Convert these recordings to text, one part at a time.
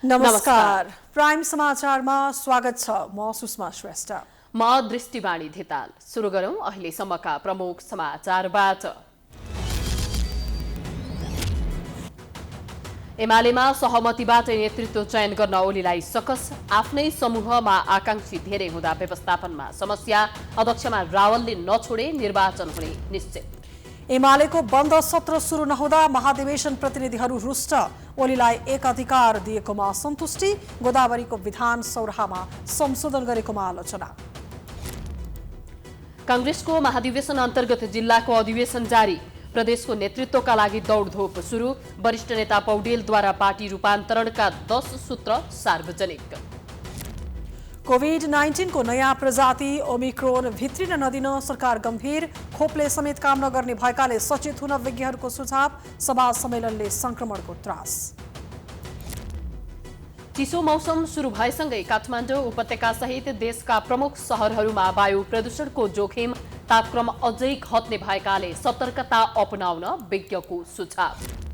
नमस्कार। प्राइम समाचारमा स्वागत छ। म सुषमा श्रेष्ठ। म दृष्टिवाणी धिताल। सुरु गरौं अहिलेसम्मका प्रमुख समाचारबाट। एमालेमा सहमतिबाट नेतृत्व चयन गर्न ओलीलाई सकस। आफ्नै समूहमा आकांक्षी धेरै हुँदा व्यवस्थापनमा समस्या। अध्यक्षमा रावलले नछोडे निर्वाचन हुने निश्चित। एमालेको बन्द सत्र सुरु नहुँदा महाधिवेशन प्रतिनिधिहरू रुष्ट। ओलीलाई एक अधिकार दिएकोमा सन्तुष्टि। गोदावरीको विधान सौराहामा संशोधन गरेकोमा आलोचना। कांग्रेसको महाधिवेशन अन्तर्गत जिल्लाको अधिवेशन जारी। प्रदेशको नेतृत्वका लागि दौडधोप सुरु। वरिष्ठ नेता पौडेलद्वारा पार्टी रूपान्तरणका 10 सूत्र सार्वजनिक। कोभिड-19 को नयाँ प्रजाति ओमिक्रोन भित्रिन नदिन सरकार गम्भीर। खोपले समेत काम नगर्ने भएकाले सचेत हुन विज्ञहरूको सुझाव। सभा सम्मेलनले संक्रमणको त्रास। चिसो मौसम सुरु भएसँगै काठमाडौँ उपत्यकासहित देशका प्रमुख शहरहरूमा वायु प्रदूषणको जोखिम। तापक्रम अझै घट्ने भएकाले सतर्कता अपनाउन विज्ञको सुझाव।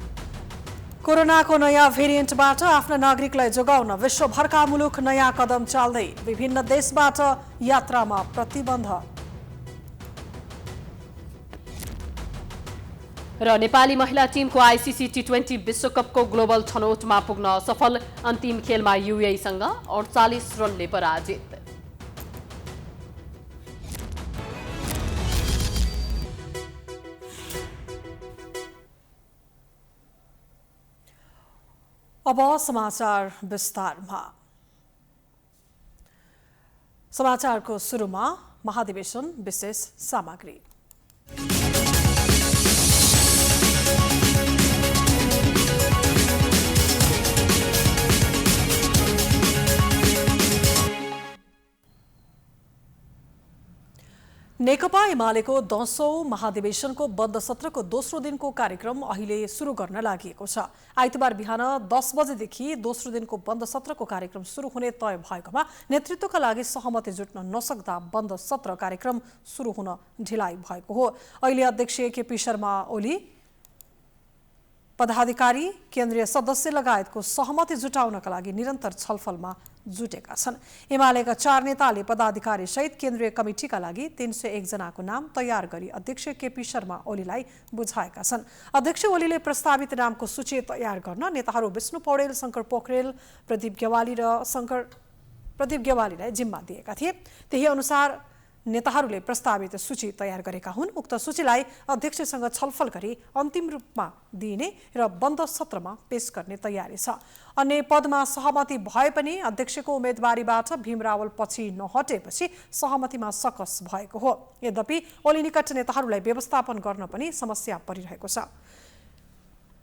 कोरोनाको नयाँ भेरिएन्टबाट आफ्ना नागरिकलाई जोगाउन विश्वभरका मुलुक नयाँ कदम चाल्दै। विभिन्न देशबाट यात्रामा प्रतिबन्ध। र नेपाली महिला टिमको आइसिसी टी20 विश्वकपको ग्लोबल छनौटमा पुग्न सफल। अन्तिम खेलमा युएईसँग 48 रनले पराजित। अब समाचार विस्तारमा। समाचारको सुरुमा महाधिवेशन विशेष सामग्री। नेकपा एमालेको 10औं महाधिवेशनको बन्द सत्रको दोस्रो दिनको कार्यक्रम अहिले सुरु गर्न लागि छ। आइतबार बिहान 10 बजेदेखि दोस्रो दिनको बन्द सत्रको कार्यक्रम सुरु हुने तय भएकोमा नेतृत्वका लागि सहमति जुट्न नसक्दा बन्द सत्र कार्यक्रम सुरु हुन ढिलाइ भएको हो। अहिले अध्यक्ष केपी शर्मा ओली, पदाधिकारी, केन्द्रीय सदस्य लगायतको सहमति जुटाउनका लागि निरन्तर छलफलमा जुटेका छन्। एमालेका 4 नेताले पदाधिकारी सहित केन्द्रीय कमिटीका लागि 301 जनाको नाम तयार गरी अध्यक्ष केपी शर्मा ओलीलाई बुझाएका छन्। अध्यक्ष ओलीले प्रस्तावित नामको सूची तयार गर्न नेताहरू विष्णु पौडेल, शंकर पोखरेल, प्रदीप गेवालीलाई जिम्मा दिएका थिए। त्यही अनुसार नेताहरूले प्रस्तावित सूची तयार गरेका हुन्। उक्त सूचीलाई अध्यक्षसँग छलफल गरी अन्तिम रूपमा दिइने र बन्द सत्रमा पेश गर्ने तयारी छ। अन्य पदमा सहमति भए पनि अध्यक्षको उम्मेदवारीबाट भीम रावल पछि नहटेपछि सहमतिमा सकस भएको हो। यद्यपि ओली निकट नेताहरूलाई व्यवस्थापन गर्न पनि समस्या परिरहेको छ।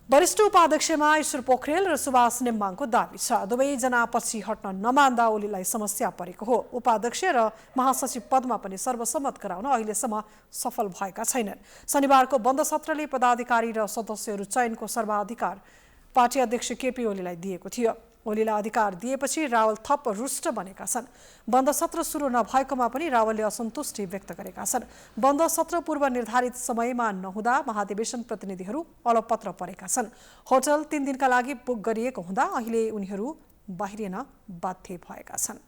वरिष्ठ उपाध्यक्षमा ईश्वर पोखरेल र सुभाष नेम्बाङको दाबी छ। दुवैजना पछि हट्न नमान्दा ओलीलाई समस्या परेको हो। उपाध्यक्ष र महासचिव पदमा पनि सर्वसम्मत गराउन अहिलेसम्म सफल भएका छैनन्। शनिबारको बन्द सत्रले पदाधिकारी र सदस्यहरू चयनको सर्वाधिकार पार्टी अध्यक्ष केपी ओलीलाई दिएको थियो। ओलीलाई अधिकार दिएपछि रावल थप रुष्ट बनेका छन्। बन्द सत्र सुरु नभएकोमा पनि रावलले असन्तुष्टि व्यक्त गरेका छन्। बन्द सत्र पूर्व निर्धारित समयमा नहुँदा महाधिवेशन प्रतिनिधिहरू अलपत्र परेका छन्। होटल 3 दिनका लागि बुक गरिएको हुँदा अहिले उनीहरू बाहिरिन बाध्य भएका छन्।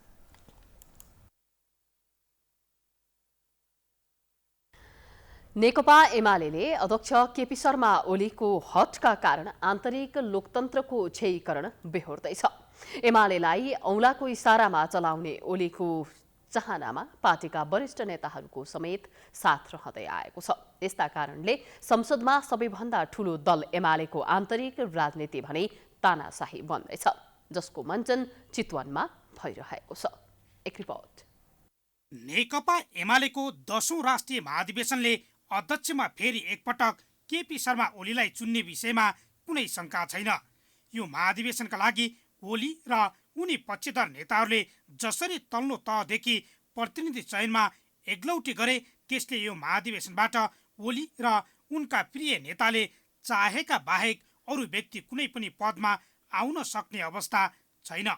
नेकपा एमालेले अध्यक्ष केपी शर्मा ओलीको हटका कारण आन्तरिक लोकतन्त्रको क्षयीकरण बेहोर्दैछ। एमालेलाई औंलाको इशारामा चलाउने ओलीको चाहनामा पार्टीका वरिष्ठ नेताहरूको समेत साथ रहँदै आएको छ। यस्ता कारणले संसदमा सबैभन्दा ठूलो दल एमालेको आन्तरिक राजनीति भने तानाशाही बन्दैछ, जसको मञ्चन चितवनमा भइरहेको छ। एक रिपोर्ट। नेकपा एमालेको 10औं राष्ट्रिय महाधिवेशनले अध्यक्षमा फेरि एकपटक केपी शर्मा ओलीलाई चुन्ने विषयमा कुनै शंका छैन। यो महाधिवेशनका लागि ओली र उनी पक्षधर नेताहरूले जसरी तल्लो तहदेखि प्रतिनिधि चयनमा एकलौटी गरे, त्यसले यो महाधिवेशनबाट ओली र उनका प्रिय नेताले चाहेका बाहेक अरू व्यक्ति कुनै पनि पदमा आउन सक्ने अवस्था छैन।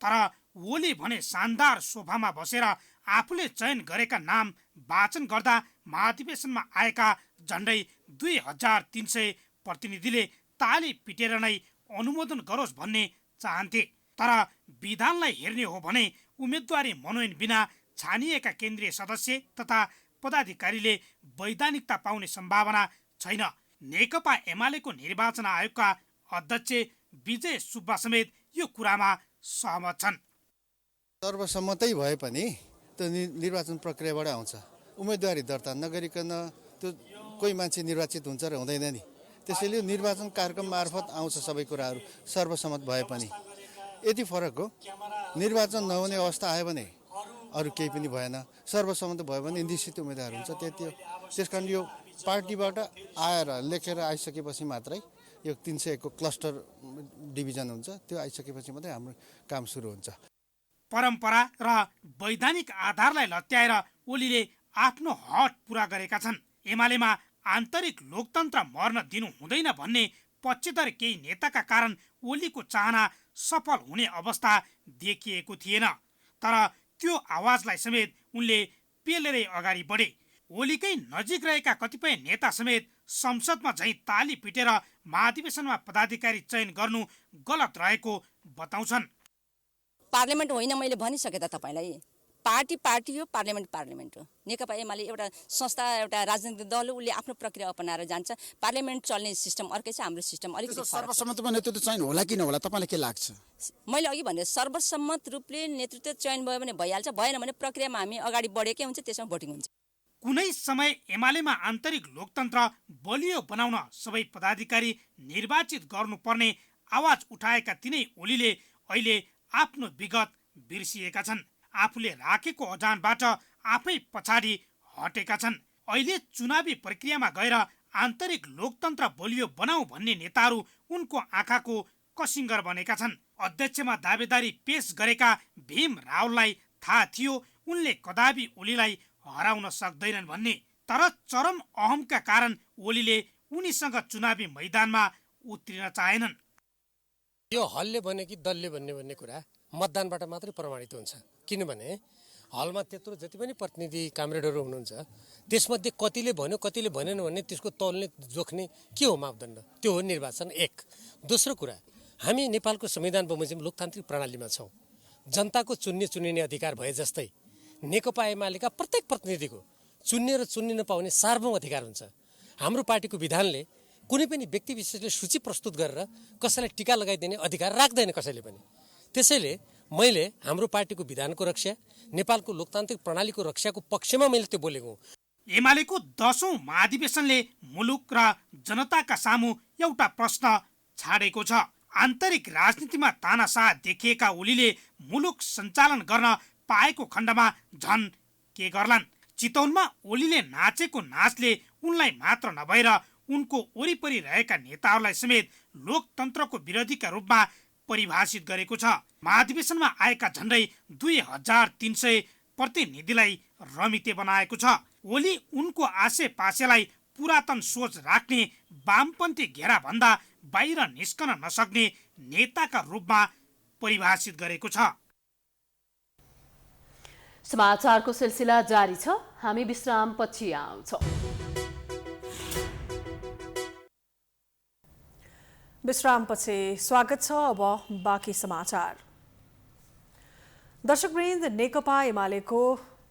तर ओली भने शानदार सोफामा बसेर आफूले चयन गरेका नाम वाचन गर्दा महाधिवेशनमा आएका झण्डै 2300 प्रतिनिधिले ताली पिटेर नै अनुमोदन गरोस् भन्ने चाहन्थे। तर विधानलाई हेर्ने हो भने उम्मेदवारी मनोनयन बिना छानिएका केन्द्रीय सदस्य तथा पदाधिकारीले वैधानिकता पाउने सम्भावना छैन। नेकपा एमालेको निर्वाचन आयोगका अध्यक्ष विजय सुब्बा समेत यो कुरामा सहमत छन्। सर्वसम्मतै भए पनि त्यो निर्वाचन प्रक्रियाबाट आउँछ। उम्मेदवारी दर्ता नगरिकन त्यो कोही मान्छे निर्वाचित हुन्छ र हुँदैन नि। त्यसैले निर्वाचन कार्यक्रम मार्फत आउँछ सबै कुराहरू सर्वसम्मत भए पनि। यति फरक हो, निर्वाचन नहुने अवस्था आयो भने अरू केही पनि भएन, सर्वसम्मत भयो भने निश्चित उम्मेदवार हुन्छ, त्यति हो। त्यसकारण यो पार्टीबाट आएर लेखेर आइसकेपछि मात्रै यो 301 को क्लस्टर डिभिजन हुन्छ, त्यो आइसकेपछि मात्रै हाम्रो काम सुरु हुन्छ। परम्परा र वैधानिक आधारलाई लत्याएर ओलीले आफ्नो हट पूरा गरेका छन्। एमालेमा आन्तरिक लोकतन्त्र मर्न दिनु हुँदैन भन्ने पक्षधर केही नेताका कारण ओलीको चाहना सफल हुने अवस्था देखिएको थिएन। तर त्यो आवाजलाई समेत उनले पेलेरै अगाडि बढे। ओलीकै नजिक रहेका कतिपय नेता समेत संसदमा झैँ ताली पिटेर महाधिवेशनमा पदाधिकारी चयन गर्नु गलत रहेको बताउँछन्। पार्लियामेन्ट होइन, मैले भनिसकेँ त तपाईँलाई। पार्टी हो, पार्लियामेन्ट हो। नेकपा एमाले एउटा संस्था, एउटा राजनीतिक दल हो, उसले आफ्नो प्रक्रिया अपनाएर जान्छ। पार्लियामेन्ट चल्ने सिस्टम अर्कै छ, हाम्रो सिस्टम अलिकति सर्वसम्मतमा नेतृत्व चयन होला कि नहोला तपाईँलाई के लाग्छ? मैले अघि भने सर्वसम्मत रूपले नेतृत्व चयन भयो भने भइहाल्छ, भएन भने प्रक्रियामा हामी अगाडि बढेकै हुन्छ, त्यसमा भोटिङ हुन्छ। कुनै समय एमालेमा आन्तरिक लोकतन्त्र बलियो बनाउन सबै पदाधिकारी निर्वाचित गर्नुपर्ने आवाज उठाएका तिनै ओलीले अहिले आफ्नो विगत बिर्सिएका छन्। आफूले राखेको अजानबाट आफै पछाडि हटेका छन्। अहिले चुनावी प्रक्रियामा गएर आन्तरिक लोकतन्त्र बलियो बनाऊ भन्ने नेताहरू उनको आँखाको कसिङ्गर बनेका छन्। अध्यक्षमा दावेदारी पेश गरेका भीम रावललाई थाहा थियो उनले कदापि ओलीलाई हराउन सक्दैनन् भन्ने। तर चरम अहमका कारण ओलीले उनीसँग चुनावी मैदानमा उत्रिन चाहेनन्। यो हलले भने कि दलले भन्ने कुरा मतदानबाट मात्रै प्रमाणित हुन्छ। किनभने हलमा त्यत्रो जति पनि प्रतिनिधि कामरेडहरू हुनुहुन्छ, त्यसमध्ये कतिले भन्यो कतिले भनेन भन्ने त्यसको तौल्ने जोख्ने के हो मापदण्ड? त्यो हो निर्वाचन। एक। दोस्रो कुरा, हामी नेपालको संविधान बमोजिम लोकतान्त्रिक प्रणालीमा छौँ। जनताको चुनिने अधिकार भए जस्तै नेकपा एमालेका प्रत्येक प्रतिनिधिको चुन्ने र चुन्नी नपाउने सार्वभौम अधिकार हुन्छ। हाम्रो पार्टीको विधानले कुनै पनि व्यक्ति विशेषले सूची प्रस्तुत गरेर कसैलाई टीका लगाइदिने अधिकार राख्दैन कसैले पनि। त्यसैले मैले हाम्रो पार्टीको विधानको रक्षा, नेपालको लोकतान्त्रिक प्रणालीको रक्षाको पक्षमा मैले त्यो बोलेको हुँ। एमालेको 10औं महाधिवेशनले मुलुक र जनताका सामु एउटा प्रश्न छाडेको छ। आन्तरिक राजनीतिमा तानाशाह देखिएका ओलीले मुलुक सञ्चालन गर्न पाएको खण्डमा झन् के गर्लान्? चितवनमा ओलीले नाचेको नाचले उनलाई मात्र नभएर उनको वरिपरि रहेका नेताहरूलाई समेत लोकतन्त्रको विरोधीका रूपमा परिभाषित गरेको छ। महाधिवेशनमा आएका झन्डै 2300 प्रतिनिधिलाई रमिते बनाएको छ। ओली उनको आशे पासेलाई पुरातन सोच राख्ने वामपन्थी घेरा भन्दा बाहिर निस्कन नसक्ने नेताका रूपमा परिभाषित गरेको छ। समाचारको सिलसिला जारी छ, हामी विश्राम पछि आउँछौँ। विश्रामपछि स्वागत छ। अब बाँकी समाचार। दर्शकवृन्द, नेकपा एमालेको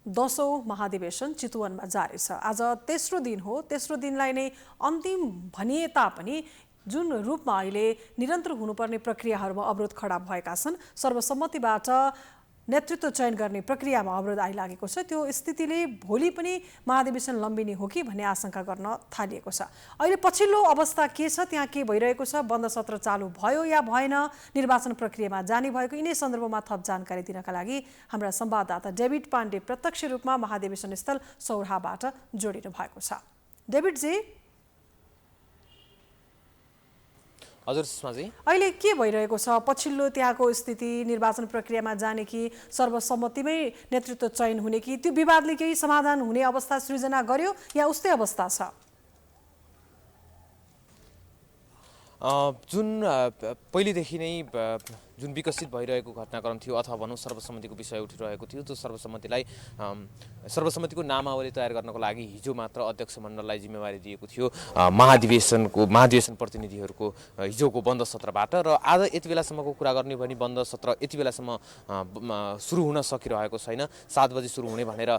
10औं महाधिवेशन चितवनमा जारी छ। आज तेस्रो दिन हो। तेस्रो दिनलाई नै अन्तिम भनिए तापनि जुन रूपमा अहिले निरन्तर हुनुपर्ने प्रक्रियाहरूमा अवरोध खडा भएका छन्, सर्वसम्मतिबाट नेतृत्व चयन गर्ने प्रक्रियामा अवरोध आइलागेको छ। त्यो स्थितिले भोलि पनि महाधिवेशन लम्बिने हो कि भन्ने आशंका गर्न थालिएको छ। अहिले पछिल्लो अवस्था के छ, त्यहाँ के भइरहेको छ, बन्द सत्र चालु भयो या भएन, निर्वाचन प्रक्रियामा जाने भएको, यिनै सन्दर्भमा थप जानकारी दिनका लागि हाम्रा संवाददाता डेभिड पाण्डे प्रत्यक्ष रूपमा महाधिवेशन स्थल सौराहाबाट जोडिनु भएको छ। डेभिडजी, हजुर सुषमाजी, अहिले के भइरहेको छ? पछिल्लो त्यहाँको स्थिति, निर्वाचन प्रक्रियामा जाने कि सर्वसम्मतिमै नेतृत्व चयन हुने कि त्यो विवादले केही समाधान हुने अवस्था सृजना गर्यो या उस्तै अवस्था छ? जुन पहिलेदेखि नै जुन विकसित भइरहेको घटनाक्रम थियो अथवा भनौँ सर्वसम्मतिको विषय उठिरहेको थियो त्यो सर्वसम्मतिको नामावली तयार गर्नको लागि हिजो मात्र अध्यक्ष मण्डललाई जिम्मेवारी दिएको थियो महाधिवेशन प्रतिनिधिहरूको हिजोको बन्द सत्रबाट। र आज यति बेलासम्मको कुरा गर्ने भने बन्द सत्र यति बेलासम्म सुरु हुन सकिरहेको छैन। 7 बजी सुरु हुने भनेर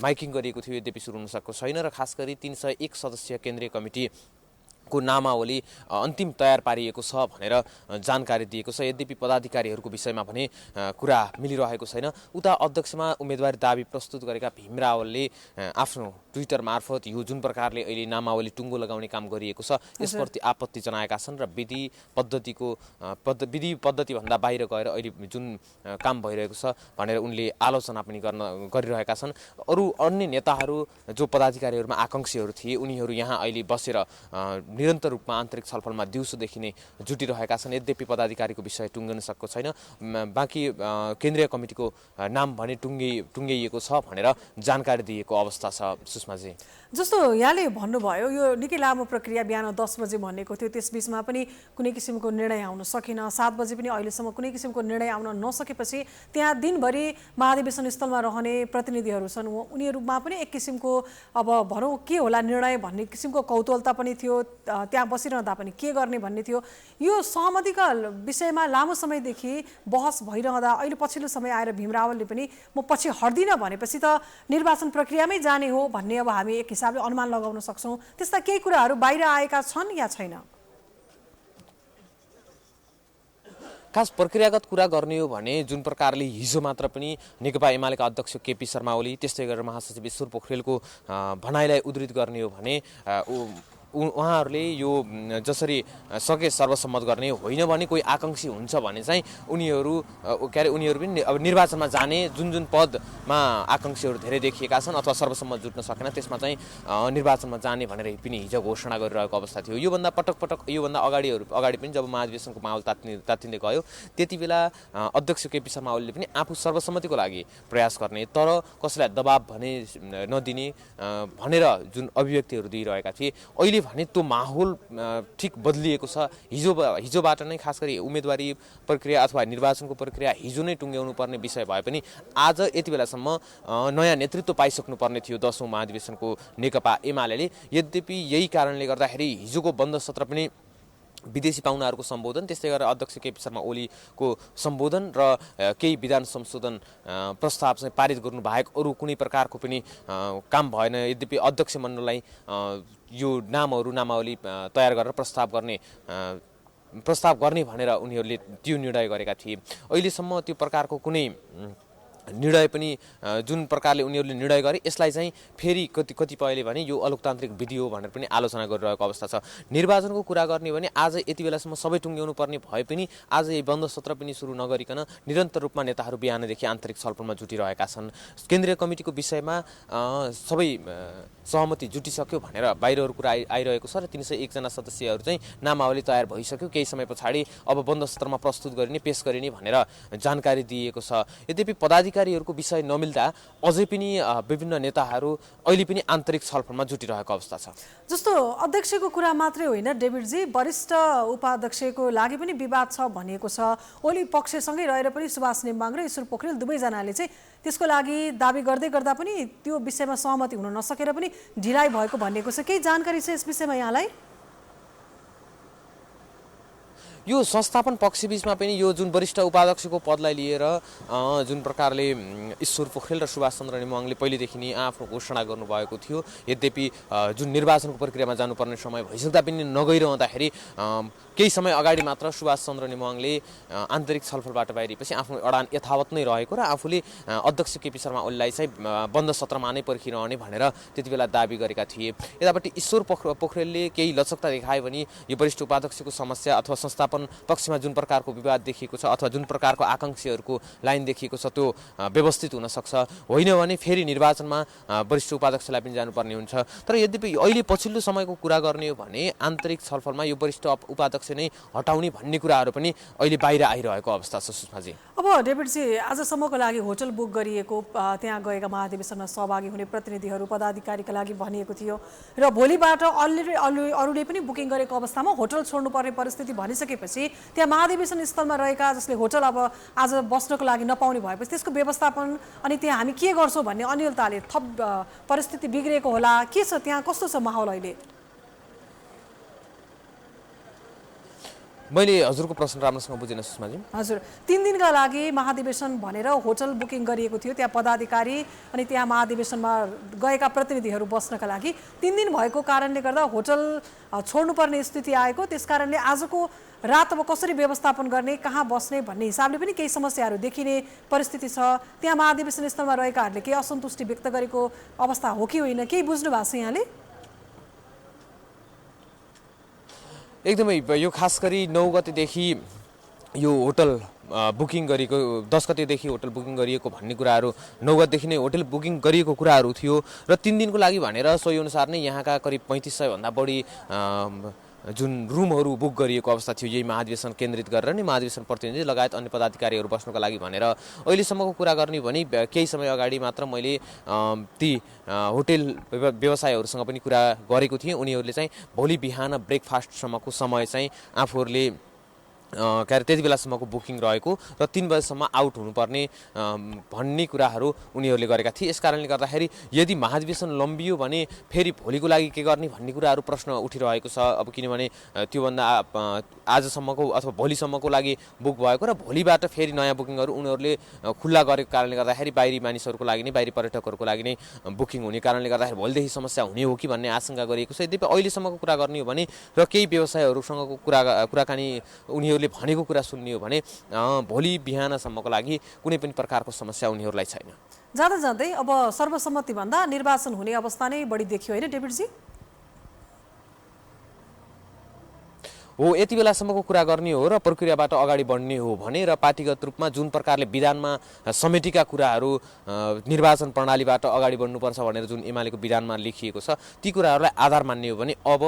माइकिङ गरिएको थियो, यद्यपि सुरु हुन सकेको छैन। र खास गरी 301 सदस्यीय केन्द्रीय कमिटी को नामावली अन्तिम तयार पारिएको छ भनेर जानकारी दिएको छ। यद्यपि पदाधिकारीहरूको विषयमा भने कुरा मिलिरहेको छैन। उता अध्यक्षमा उम्मेदवारी दाबी प्रस्तुत गरेका भीम रावलले आफ्नो ट्विटर मार्फत यो जुन प्रकारले अहिले नामावली टुङ्गो लगाउने काम गरिएको छ यसप्रति आपत्ति जनाएका छन् र विधि पद्धतिभन्दा बाहिर गएर अहिले जुन काम भइरहेको छ भनेर उनले आलोचना पनि गरिरहेका छन्। अरू अन्य नेताहरू जो पदाधिकारीहरूमा आकांक्षीहरू थिए उनीहरू यहाँ अहिले बसेर निरन्तर रूपमा आन्तरिक छलफलमा दिउँसोदेखि नै जुटिरहेका छन्। यद्यपि पदाधिकारीको विषय टुङ्गिन सकेको छैन। बाँकी केन्द्रीय कमिटीको नाम भने टुङ्गिएको छ भनेर जानकारी दिएको अवस्था छ सुषमाजी। जस्तो यहाँले भन्नुभयो यो निकै लामो प्रक्रिया, बिहान 10 बजे भनेको थियो, त्यसबीचमा पनि कुनै किसिमको निर्णय आउन सकेन। 7 बजे पनि अहिलेसम्म कुनै किसिमको निर्णय आउन नसकेपछि त्यहाँ दिनभरि महाधिवेशन स्थलमा रहने प्रतिनिधिहरू छन्, उनीहरूमा पनि एक किसिमको अब भनौँ के होला निर्णय भन्ने किसिमको कौतूहलता पनि थियो। त्यहाँ बसिरहँदा पनि के गर्ने भन्ने थियो। यो सहमतिका विषयमा लामो समयदेखि बहस भइरहँदा अहिले पछिल्लो समय आएर भीम रावलले पनि म पछि हट्दिनँ भनेपछि त निर्वाचन प्रक्रियामै जाने हो भन्ने अब हामी एक हिसाबले अनुमान लगाउन सक्छौँ। त्यस्ता केही कुराहरू बाहिर आएका छन् या छैन? खास प्रक्रियागत कुरा गर्ने हो भने जुन प्रकारले हिजो मात्र पनि नेकपा एमालेका अध्यक्ष केपी शर्मा ओली त्यस्तै गरेर महासचिव ईश्वर पोखरेलको भनाइलाई उद्धृत गर्ने हो भने उहाँहरूले यो जसरी सके सर्वसम्मत गर्ने होइन भने कोही आकांक्षी हुन्छ भने चाहिँ उनीहरू पनि अब निर्वाचनमा जाने जुन पदमा आकांक्षीहरू धेरै देखिएका छन् अथवा सर्वसम्मत जुट्न सकेन त्यसमा चाहिँ निर्वाचनमा जाने भनेर पनि हिजो घोषणा गरिरहेको अवस्था थियो। योभन्दा योभन्दा अगाडि पनि जब महाधिवेशनको माहौल तात्तिँदै गयो त्यति बेला अध्यक्ष केपी शर्मा ओलीले पनि आफू सर्वसम्मतिको लागि प्रयास गर्ने तर कसैलाई दबाब भने नदिने भनेर जुन अभिव्यक्तिहरू दिइरहेका थिए। अहिले भने त्यो माहौल ठिक बदलिएको छ। हिजोबाट नै खास गरी उम्मेदवारी प्रक्रिया अथवा निर्वाचनको प्रक्रिया हिजो नै टुङ्ग्याउनु पर्ने विषय भए पनि आज यति बेलासम्म नयाँ नेतृत्व पाइसक्नु पर्ने थियो 10औं महाधिवेशनको नेकपा एमाले। यद्यपि यही कारणले गर्दाखेरि हिजोको बन्द सत्र पनि विदेशी पाहुनाहरूको सम्बोधन त्यस्तै गरेर अध्यक्ष केपी शर्मा ओलीको सम्बोधन र केही विधान संशोधन प्रस्ताव चाहिँ पारित गर्नु बाहेक अरू कुनै प्रकारको पनि काम भएन। यद्यपि अध्यक्ष मण्डललाई यो नामावली तयार गरेर प्रस्ताव गर्ने भनेर उनीहरूले त्यो निर्णय गरेका थिए। अहिलेसम्म त्यो प्रकारको कुनै निर्णय पनि जुन प्रकारले उनीहरूले निर्णय गरे यसलाई चाहिँ फेरि कतिपयले भने यो अलोकतान्त्रिक विधि हो भनेर पनि आलोचना गरिरहेको अवस्था छ। निर्वाचनको कुरा गर्ने भने आज यति बेलासम्म सबै टुङ्ग्याउनु पर्ने भए पनि आज यही बन्द सत्र पनि सुरु नगरिकन निरन्तर रूपमा नेताहरू बिहानदेखि आन्तरिक छलफलमा जुटिरहेका छन्। केन्द्रीय कमिटीको विषयमा सबै सहमति जुटिसक्यो भनेर बाहिरहरू कुरा आइरहेको छ र 301 जना सदस्यहरू चाहिँ नामावली तयार भइसक्यो, केही समय पछाडि अब बन्द सत्रमा प्रस्तुत गरिने पेश गरिने भनेर जानकारी दिएको छ। यद्यपि पदाधिकारीहरूको विषय नमिल्दा अझै पनि विभिन्न नेताहरू अहिले पनि आन्तरिक छलफलमा जुटिरहेको अवस्था छ। जस्तो अध्यक्षको कुरा मात्रै होइन डेभिडजी, वरिष्ठ उपाध्यक्षको लागि पनि विवाद छ भनिएको छ। ओली पक्षसँगै रहेर पनि सुभाष नेम्बाङ र ईश्वर पोखरेल दुवैजनाले चाहिँ त्यसको लागि दाबी गर्दै गर्दा पनि त्यो विषयमा सहमति हुन नसकेर पनि ढिलाइ भएको भनिएको छ। केही जानकारी छ यस विषयमा यहाँलाई? यो संस्थापन पक्षबीचमा पनि यो जुन वरिष्ठ उपाध्यक्षको पदलाई लिएर जुन प्रकारले ईश्वर पोखरेल र सुभाष चन्द्र नेमाङले पहिलेदेखि नै आफ्नो घोषणा गर्नुभएको थियो। यद्यपि जुन निर्वाचनको प्रक्रियामा जानुपर्ने समय भइसक्दा पनि नगइरहँदाखेरि केही समय अगाडि मात्र सुभाष चन्द्र नेमाङले आन्तरिक छलफलबाट बाहिरिएपछि आफ्नो अडान यथावत नै रहेको र आफूले अध्यक्ष केपी शर्मा ओलीलाई चाहिँ बन्द सत्रमा नै पर्खिरहने भनेर त्यति बेला दाबी गरेका थिए। यतापट्टि ईश्वर पोखरेलले केही लचकता देखाए भने यो वरिष्ठ उपाध्यक्षको समस्या अथवा संस्थापन व्यवस्थापन पक्षमा जुन प्रकारको विवाद देखिएको छ अथवा जुन प्रकारको आकांक्षीहरूको लाइन देखिएको छ त्यो व्यवस्थित हुन सक्छ, होइन भने फेरि निर्वाचनमा वरिष्ठ उपाध्यक्षलाई पनि जानुपर्ने हुन्छ। तर यद्यपि अहिले पछिल्लो समयको कुरा गर्ने हो भने आन्तरिक छलफलमा यो वरिष्ठ उपाध्यक्ष नै हटाउने भन्ने कुराहरू पनि अहिले बाहिर आइरहेको अवस्था छ सुषमाजी। अब डेभिडजी, आजसम्मको लागि होटल बुक गरिएको, त्यहाँ गएका महाधिवेशनमा सहभागी हुने प्रतिनिधिहरू पदाधिकारीका लागि भनिएको थियो र भोलिबाट अरूले पनि बुकिङ गरेको अवस्थामा होटल छोड्नुपर्ने परिस्थिति भनिसकेपछि त्यहाँ महाधिवेशन स्थलमा रहेका जसले होटल अब आज बस्नको लागि नपाउने भएपछि त्यसको व्यवस्थापन अनि त्यहाँ हामी के गर्छौँ भन्ने अनिलताले थप परिस्थिति बिग्रेको होला। के छ त्यहाँ, कस्तो छ माहौल अहिले? मैले हजुरको प्रश्न राम्रोसँग बुझेन सुषमाजी। हजुर, 3 दिनका लागि महाधिवेशन भनेर होटल बुकिङ गरिएको थियो, त्यहाँ पदाधिकारी अनि त्यहाँ महाधिवेशनमा गएका प्रतिनिधिहरू बस्नका लागि 3 दिन भएको कारणले गर्दा होटल छोड्नुपर्ने स्थिति आएको। त्यसकारणले आजको रात अब कसरी व्यवस्थापन गर्ने, कहाँ बस्ने भन्ने हिसाबले पनि केही समस्याहरू देखिने परिस्थिति छ। त्यहाँ महाधिवेशन स्थलमा रहेकाहरूले केही असन्तुष्टि व्यक्त गरेको अवस्था हो कि होइन, केही बुझ्नु भएको छ यहाँले? एकदमै, यो खास गरी 9 गतेदेखि यो होटल बुकिङ गरेको, 10 गतेदेखि होटल बुकिङ गरिएको भन्ने कुराहरू, 9 गतेदेखि नै होटल बुकिङ गरिएको कुराहरू थियो र 3 दिनको लागि भनेर सोही अनुसार नै यहाँका करिब 3500 भन्दा बढी जुन रुमहरू बुक गरिएको अवस्था थियो यही महाधिवेशन केन्द्रित गरेर नै महाधिवेशन प्रतिनिधि लगायत अन्य पदाधिकारीहरू बस्नुको लागि भनेर। अहिलेसम्मको कुरा गर्ने भने केही समय अगाडि मात्र मैले ती होटल व्यवसायहरूसँग पनि कुरा गरेको थिएँ। उनीहरूले चाहिँ भोलि बिहान ब्रेकफास्टसम्मको समय चाहिँ आफूहरूले के अरे त्यति बेलासम्मको बुकिङ रहेको र 3 बजेसम्म आउट हुनुपर्ने भन्ने कुराहरू उनीहरूले गरेका थिए। यसकारणले गर्दाखेरि यदि महाधिवेशन लम्बियो भने फेरि भोलिको लागि के गर्ने भन्ने कुराहरू प्रश्न उठिरहेको छ। अब किनभने त्योभन्दा आजसम्मको अथवा भोलिसम्मको लागि बुक भएको र भोलिबाट फेरि नयाँ बुकिङहरू उनीहरूले खुल्ला गरेको कारणले गर्दाखेरि बाहिरी मानिसहरूको लागि नै, बाहिरी पर्यटकहरूको लागि नै बुकिङ हुने कारणले गर्दाखेरि भोलिदेखि समस्या हुने हो कि भन्ने आशंका गरिएको छ। यद्यपि अहिलेसम्मको कुरा गर्ने हो भने र केही व्यवसायहरूसँगको कुराकानी उनीहरूले भनेको कुरा सुन्ने हो भने भोलि बिहानसम्मको लागि कुनै पनि प्रकारको समस्या उनीहरूलाई छैन। जाँदा जाँदै अब सर्वसम्मति भन्दा निर्वाचन हुने अवस्था नै बढी देखियो होइन डेभिडजी? हो, यति बेलासम्मको कुरा गर्ने हो र प्रक्रियाबाट अगाडि बढ्ने हो भने र पार्टीगत रूपमा जुन प्रकारले विधानमा समेटेका कुराहरू निर्वाचन प्रणालीबाट अगाडि बढ्नुपर्छ भनेर जुन एमालेको विधानमा लेखिएको छ ती कुराहरूलाई आधार मान्ने हो भने अब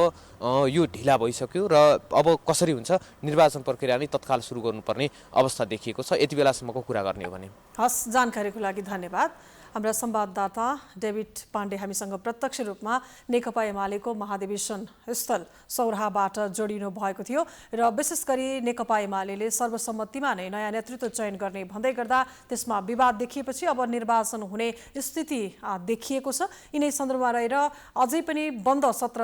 यो ढिला भइसक्यो र अब कसरी हुन्छ निर्वाचन प्रक्रिया नै तत्काल सुरु गर्नुपर्ने अवस्था देखिएको छ यति बेलासम्मको कुरा गर्ने हो भने। हस्, जानकारीको लागि धन्यवाद। हाम्रा संवाददाता डेभिड पाण्डे हामीसँग प्रत्यक्ष रूपमा नेकपा एमालेको महाधिवेशन स्थल सौराहाबाट जोडिनु भएको थियो र विशेष गरी नेकपा एमाले सर्वसम्मतिमा नै नयाँ नेतृत्व चयन गर्ने भन्दै गर्दा त्यसमा विवाद देखिएपछि अब निर्वाचन हुने स्थिति देखिएको छ। यिनै सन्दर्भमा रहेर अझै पनि बन्द सत्र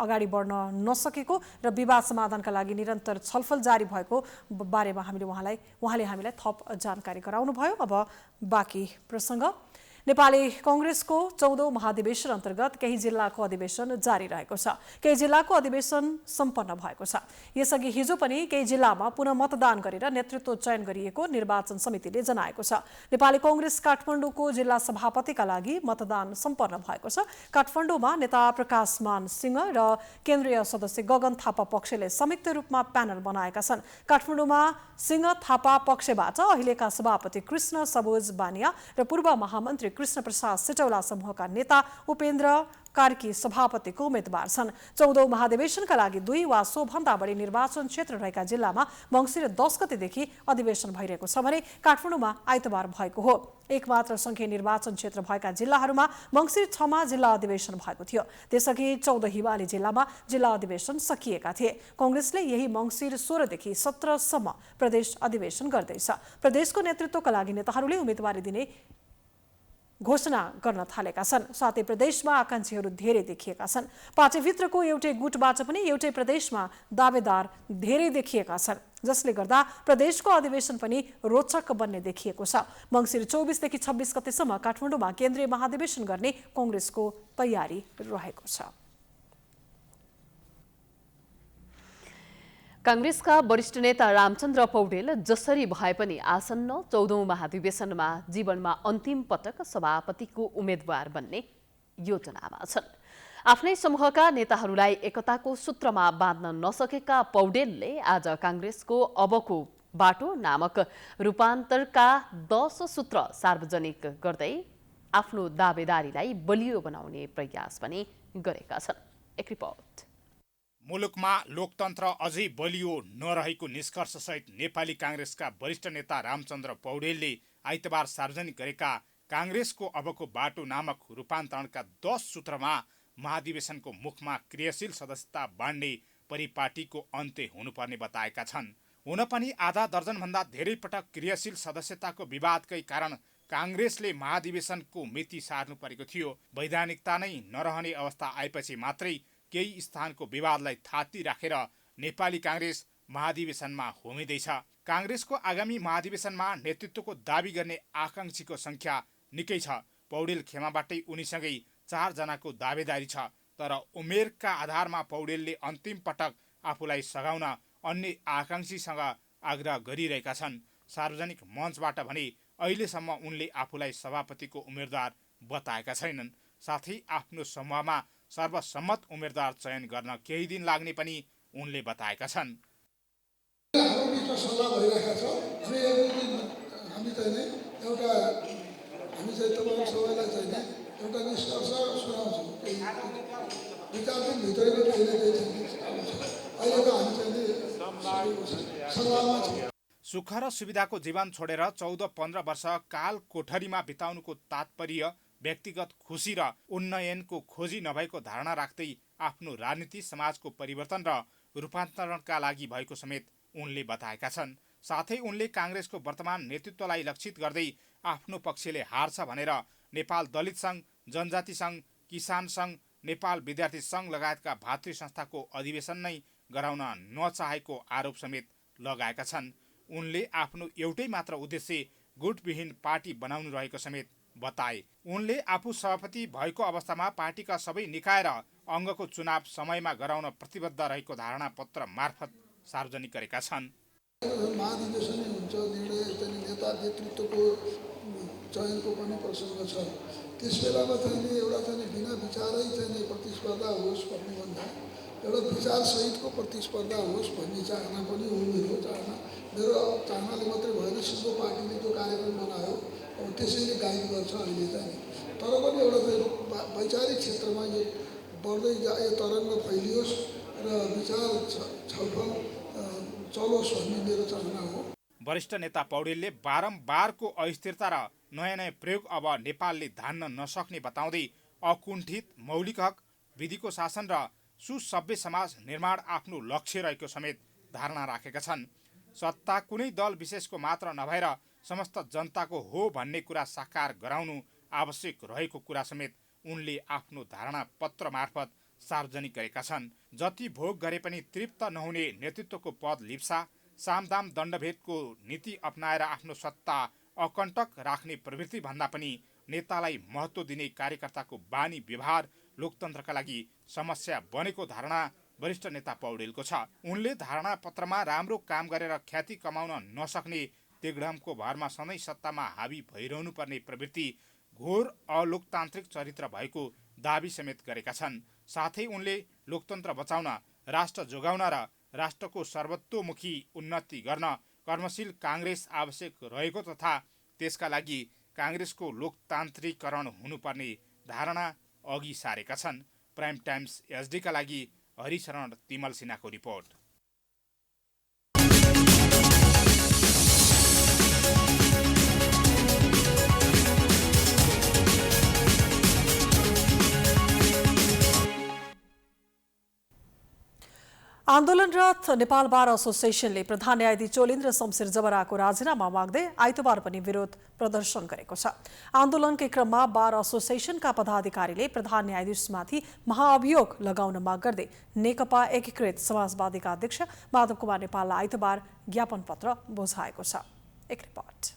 अगाडि बढ्न नसकेको र विवाद समाधानका लागि निरन्तर छलफल जारी भएको बारेमा उहाँले हामीलाई थप जानकारी गराउनुभयो। अब बाँकी प्रसङ्ग, नेपाली कांग्रेसको 14औं महाधिवेशन अन्तर्गत केही जिल्लाको अधिवेशन जारी रहेको छ। केही जिल्लाको अधिवेशन सम्पन्न भएको छ। यसअघि हिजो पनि केही जिल्लामा पुनः मतदान गरेर नेतृत्व चयन गरिएको निर्वाचन समितिले जनाएको छ। नेपाली कांग्रेस काठमाडौँको जिल्ला सभापतिका लागि मतदान सम्पन्न भएको छ। काठमाडौँमा नेता प्रकाशमान सिंह र केन्द्रीय सदस्य गगन थापा पक्षले संयुक्त रूपमा प्यानल बनाएका छन्। काठमाडौँमा सिंह थापा पक्षबाट अहिलेका सभापति कृष्ण सबोज बानिया र पूर्व महामन्त्री कृष्ण प्रसाद सिटौला समूहका नेता उपेन्द्र कार्की सभापतिको उम्मेद्वार छन्। 14औं महाधिवेशनका लागि 2 वा सोभन्दा बढी निर्वाचन क्षेत्र रहेका जिल्लामा मङ्सिर 10 गतेदेखि अधिवेशन भइरहेको छ भने काठमाडौँमा आइतबार भएको हो। एक मात्र संख्या निर्वाचन क्षेत्र भएका जिल्लाहरूमा मङ्सिर 6 मा जिल्ला अधिवेशन भएको थियो। त्यसअघि 14 हिवाली जिल्लामा जिल्ला अधिवेशन सकिएका थिए। कांग्रेसले यही मङ्सिर 16 देखि 17 सम्म प्रदेश अधिवेशन गर्दैछ। प्रदेशको नेतृत्वका लागि नेताहरूले उम्मेदवारी दिने घोषणा गर्न थालेका छन्। साथै प्रदेशमा आकांक्षीहरू धेरै देखिएका छन्। पार्टीभित्रको एउटै गुटबाट पनि एउटै प्रदेशमा दावेदार धेरै देखिएका छन्, जसले गर्दा प्रदेशको अधिवेशन पनि रोचक बन्ने देखिएको छ। मङ्सिर 24 देखि 26 गतेसम्म काठमाडौँमा केन्द्रीय महाधिवेशन गर्ने कांग्रेसको तयारी रहेको छ। कांग्रेसका वरिष्ठ नेता रामचन्द्र पौडेल जसरी भए पनि आसन्न 14औं महाधिवेशनमा जीवनमा अन्तिम पटक सभापतिको उम्मेद्वार बन्ने योजनामा छन्। आफ्नै समूहका नेताहरूलाई एकताको सूत्रमा बाँध्न नसकेका पौडेलले आज काङ्ग्रेसको अबको बाटो नामक रूपान्तरका 10 सूत्र सार्वजनिक गर्दै आफ्नो दावेदारीलाई बलियो बनाउने प्रयास पनि गरेका छन्। एक रिपोर्ट। मुलुकमा लोकतन्त्र अझै बलियो नरहेको निष्कर्षसहित नेपाली काङ्ग्रेसका वरिष्ठ नेता रामचन्द्र पौडेलले आइतबार सार्वजनिक गरेका काङ्ग्रेसको अबको बाटो नामक रूपान्तरणका 10 सूत्रमा महाधिवेशनको मुखमा क्रियाशील सदस्यता बाँड्ने परिपाटीको अन्त्य हुनुपर्ने बताएका छन्। हुन पनि आधा दर्जनभन्दा धेरै पटक क्रियाशील सदस्यताको विवादकै कारण काङ्ग्रेसले महाधिवेशनको मिति सार्नु परेको थियो। वैधानिकता नै नरहने अवस्था आएपछि मात्रै केही स्थानको विवादलाई थाती राखेर नेपाली काङ्ग्रेस महाधिवेशनमा होमिँदैछ। काङ्ग्रेसको आगामी महाधिवेशनमा नेतृत्वको दावी गर्ने आकाङ्क्षीको सङ्ख्या निकै छ। पौडेल खेमाबाटै उनीसँगै 4 जनाको दावेदारी छ। तर उमेरका आधारमा पौडेलले अन्तिम पटक आफूलाई सघाउन अन्य आकाङ्क्षीसँग आग्रह गरिरहेका छन्। सार्वजनिक मञ्चबाट भने अहिलेसम्म उनले आफूलाई सभापतिको उम्मेदवार बताएका छैनन्। साथै आफ्नो समूहमा सर्वसम्मत उम्मेदवार चयन गर्न केही दिन लाग्ने पनि उनले बताएका छन्। सुख र सुविधाको जीवन छोडेर 14-15 वर्ष काल कोठरीमा बिताउनुको तात्पर्य व्यक्तिगत खुसी र उन्नयनको खोजी नभएको धारणा राख्दै आफ्नो राजनीति समाजको परिवर्तन र रूपान्तरणका लागि भएको समेत उनले बताएका छन्। साथै उनले काङ्ग्रेसको वर्तमान नेतृत्वलाई लक्षित गर्दै आफ्नो पक्षले हार्छ भनेर नेपाल दलित सङ्घ, जनजाति सङ्घ, किसान सङ्घ, नेपाल विद्यार्थी सङ्घ लगायतका भातृ संस्थाको अधिवेशन नै गराउन नचाहेको आरोप समेत लगाएका छन्। उनले आफ्नो एउटै मात्र उद्देश्य गुटविहीन पार्टी बनाउनु रहेको समेत बताए। उनले आफू सभापति भएको अवस्थामा पार्टीका सबै निकाय र अङ्गको चुनाव समयमा गराउन प्रतिबद्ध रहेको धारणा पत्र मार्फत सार्वजनिक गरेका छन्। महाधिवेशनै हुन्छ, निर्णय चाहिँ नेता नेतृत्वको चयनको पनि प्रसङ्ग छ। त्यस बेलामा चाहिँ एउटा चाहिँ बिना विचारै चाहिँ प्रतिस्पर्धा होस् भन्ने भन्दा एउटा विचारसहितको प्रतिस्पर्धा होस् भन्ने चाहना पनि हो मेरो चाहना। मेरो चाहनाले मात्रै भएन, सिङ्गो पार्टीले त्यो कार्यक्रम बनायो, अब त्यसैले गाइड गर्छ अहिले चाहिँ। तर पनि एउटा चाहिँ वैचारिक क्षेत्रमा यो बढ्दै यो तरङ्ग फैलियोस् र विचार छलफल चलोस् भन्ने मेरो चाहना हो। वरिष्ठ नेता पौडेलले बारम्बारको अस्थिरता र नयाँ नयाँ प्रयोग अब नेपालले धान्न नसक्ने बताउँदै अकुण्ठित मौलिक हक, विधिको शासन र सुसभ्य समाज निर्माण आफ्नो लक्ष्य रहेको समेत धारणा राखेका छन्। सत्ता कुनै दल विशेषको मात्र नभएर समस्त जनताको हो भन्ने कुरा साकार गराउनु आवश्यक रहेको कुरा समेत उनले आफ्नो धारणा पत्र मार्फत सार्वजनिक गरेका छन्। जति भोग गरे पनि तृप्त नहुने नेतृत्वको पद लिप्सा, सामदाम दण्डभेदको नीति अपनाएर आफ्नो सत्ता अकण्टक राख्ने प्रवृत्ति भन्दा पनि नेतालाई महत्त्व दिने कार्यकर्ताको बानी व्यवहार लोकतन्त्रका लागि समस्या बनेको धारणा वरिष्ठ नेता पौडेलको छ। उनले धारणा पत्रमा राम्रो काम गरेर ख्याति कमाउन नसक्ने तेग्रमको भरमा सधैँ सत्तामा हावी भइरहनु पर्ने प्रवृत्ति घोर अलोकतान्त्रिक चरित्र भएको दावी समेत गरेका छन्। साथै उनले लोकतन्त्र बचाउन, राष्ट्र जोगाउन र राष्ट्रको सर्वतोमुखी उन्नति गर्न कर्मशील काङ्ग्रेस आवश्यक रहेको तथा त्यसका लागि काङ्ग्रेसको लोकतान्त्रिकरण हुनुपर्ने धारणा अघि सारेका छन्। प्राइम टाइम्स एचडीका लागि हरिशरण तिमल सिन्हाको रिपोर्ट। आन्दोलनरत नेपाल बार एसोसिएसनले प्रधान न्यायाधीश चोलेन्द्र शमशेर जबराको राजीनामा माग्दै आइतबार पनि विरोध प्रदर्शन गरेको छ। आन्दोलनकै क्रममा बार एसोसिएसनका पदाधिकारीले प्रधान न्यायाधीशमाथि महाअभियोग लगाउन माग गर्दै नेकपा एकीकृत समाजवादीका अध्यक्ष माधव कुमार नेपाललाई आइतबार ज्ञापन पत्र बुझाएको छ। एक रिपोर्ट।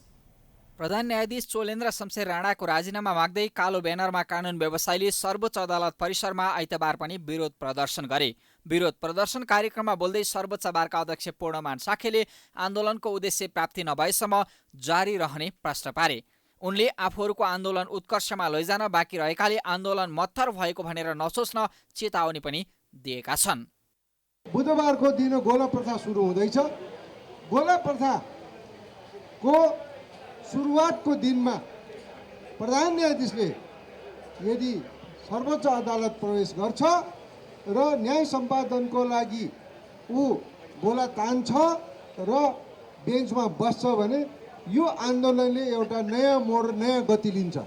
प्रधान न्यायाधीश चोलेन्द्र शमशेर राणाको राजीनामा माग्दै कालो ब्यानरमा कानुन व्यवसायीले सर्वोच्च अदालत परिसरमा आइतबार पनि विरोध प्रदर्शन गरे। विरोध प्रदर्शन कार्यक्रममा बोल्दै सर्वोच्च बारका अध्यक्ष पूर्णमान साखेले आन्दोलनको उद्देश्य प्राप्ति नभएसम्म जारी रहने प्रश्न पारे। उनले आफूहरूको आन्दोलन उत्कर्षमा लैजान बाँकी रहेकाले आन्दोलन मत्थर भएको भनेर नसोच्न चेतावनी पनि दिएका छन्। बुधबारको दिन गोला प्रथा सुरु हुँदैछ। गोला प्रथाको सुरुवातको दिनमा प्रधान न्यायाधीशले यदि सर्वोच्च अदालत प्रवेश गर्छ र न्याय सम्पादनको लागि ऊ गोला तान्छ र बेन्चमा बस्छ भने यो आन्दोलनले एउटा नयाँ मोड, नयाँ गति लिन्छ।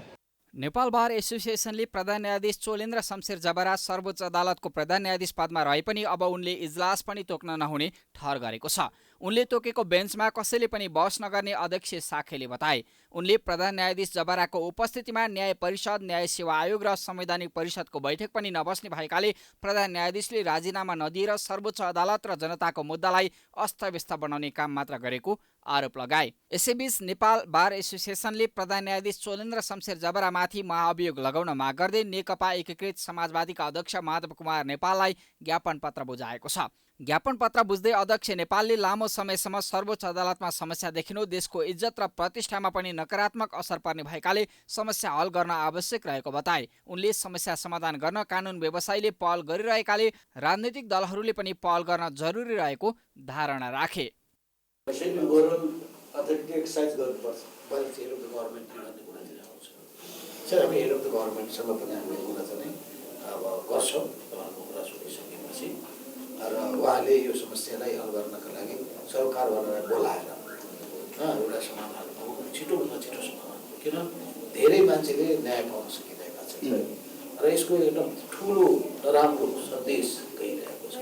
नेपाल बार एसोसिएसनले प्रधान न्यायाधीश चोलेन्द्र शमशेर जबरा सर्वोच्च अदालतको प्रधान न्यायाधीश पदमा रहे पनि अब उनले इजलास पनि तोक्न नहुने ठहर गरेको छ। उनले तोकेको बेन्चमा कसैले पनि बहस नगर्ने अध्यक्ष साखेले बताए। उनले प्रधान न्यायाधीश जबराको उपस्थितिमा न्याय परिषद, न्याय सेवा आयोग र संवैधानिक परिषदको बैठक पनि नबस्ने भएकाले प्रधान न्यायाधीशले राजीनामा नदिएर सर्वोच्च अदालत र जनताको मुद्दालाई अस्तव्यस्त बनाउने काम मात्र गरेको आरोप लगाए। यसैबीच नेपाल बार एसोसिएसनले प्रधान न्यायाधीश चोलेन्द्र शमशेर जबरामाथि महाअभियोग लगाउन माग गर्दै नेकपा एकीकृत समाजवादीका अध्यक्ष माधव कुमार नेपाललाई ज्ञापन पत्र बुझाएको छ। ज्ञापन पत्र बुझ्दै अध्यक्ष नेपालले लामो समयसम्म सर्वोच्च अदालतमा समस्या देखिनु देशको इज्जत र प्रतिष्ठामा पनि नकारात्मक असर पर्ने भएकाले समस्या हल गर्न आवश्यक रहेको बताए। उनले समस्या समाधान गर्न कानुन व्यवसायीले पहल गरिरहेकाले राजनैतिक दलहरूले पनि पहल गर्न जरुरी रहेको धारणा राखे। र उहाँले यो समस्यालाई हल गर्नका लागि सरकारबाट बोलाएर एउटा समाधान छिटोभन्दा छिटो समाधान, किन धेरै मान्छेले न्याय पाउन सकिरहेका छन् र यसको एकदम ठुलो राम्रो सन्देश गइरहेको छ।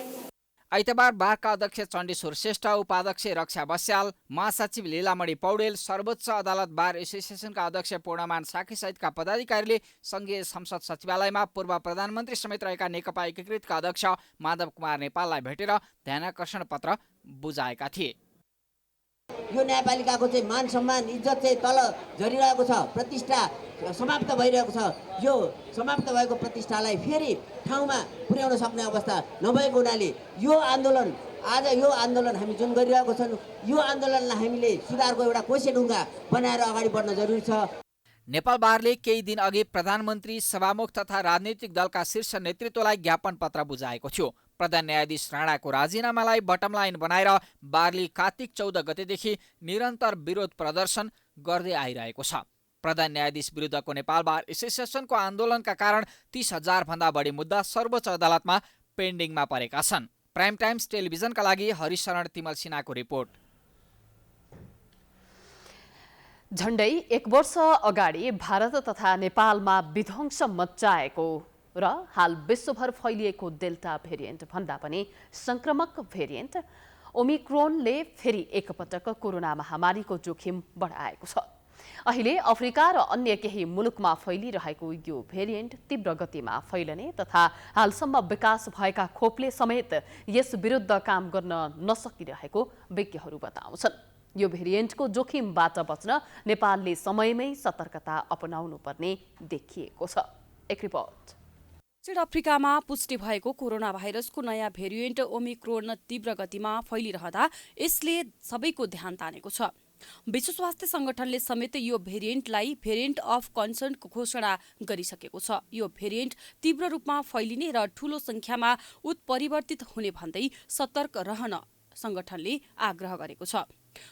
आइतबार बारका अध्यक्ष चण्डेश्वर श्रेष्ठ, उपाध्यक्ष रक्षा बस्याल, महासचिव लीलामणि पौडेल, सर्वोच्च अदालत बार एसोसिएसनका अध्यक्ष पूर्णमान साखी सहितका पदाधिकारीले संघीय संसद सचिवालयमा पूर्व प्रधानमन्त्री समेत रहेका नेकपा एकीकृतका अध्यक्ष माधव कुमार नेपाललाई भेटेर ध्यानाकर्षण पत्र बुझाएका थिए। यो न्यायपालिकाको चाहिँ मान सम्मान इज्जत चाहिँ तल झरिरहेको छ, प्रतिष्ठा समाप्त भइरहेको छ। यो समाप्त भएको प्रतिष्ठालाई फेरि ठाउँमा पुर्याउन सक्ने अवस्था नभएको हुनाले यो आन्दोलन हामी जुन गरिरहेको छौँ, यो आन्दोलनलाई हामीले सुधारको एउटा कोसे ढुङ्गा बनाएर अगाडि बढ्न जरुरी छ। नेपाल बारले केही दिन अघि प्रधानमन्त्री, सभामुख तथा राजनैतिक दलका शीर्ष नेतृत्वलाई ज्ञापन पत्र बुझाएको थियो। प्रधान न्यायाधीश राणाको राजीनामालाई बटम लाइन बनाएर बारले कार्तिक 14 गतेदेखि निरन्तर विरोध प्रदर्शन गर्दै आइरहेको छ। प्रधान न्यायाधीश विरुद्धको नेपाल बार एसोसिएसनको आन्दोलनका कारण 30,000 भन्दा बढी मुद्दा सर्वोच्च अदालतमा पेन्डिङमा परेका छन्। प्राइम टाइम्स टेलिभिजनका लागि हरिशरण तिमल सिन्हाको रिपोर्ट। झण्डै 1 वर्ष अगाडि भारत तथा नेपालमा विध्वंस मच्चाएको र हाल विश्वभर फैलिएको डेल्टा भेरिएन्ट भन्दा पनि संक्रमक भेरिएन्ट ओमिक्रोनले फेरि एकपटक कोरोना महामारीको जोखिम बढाएको छ। अहिले अफ्रिका र अन्य केही मुलुकमा फैलिरहेको यो भेरिएन्ट तीव्र गतिमा फैलने तथा हालसम्म विकास भएका खोपले समेत यस विरुद्ध काम गर्न नसकिरहेको विज्ञहरू बताउँछन्। यो भेरिएन्टको जोखिमबाट बच्न नेपालले समयमै सतर्कता अपनाउनु पर्ने देखिएको छ। एक रिपोर्ट। दक्षिण अफ्रिकामा पुष्टि भएको कोरोना भाइरसको नयाँ भेरिएन्ट ओमिक्रोन तीव्र गतिमा फैलिरहँदा यसले सबैको ध्यान तानेको छ। विश्व स्वास्थ्य संगठनले समेत यो भेरिएन्टलाई भेरिएन्ट अफ कन्सर्नको घोषणा गरिसकेको छ। यो भेरिएन्ट तीव्र रूपमा फैलिने र ठूलो संख्यामा उत्परिवर्तित हुने भन्दै सतर्क रहन संगठनले आग्रह गरेको छ।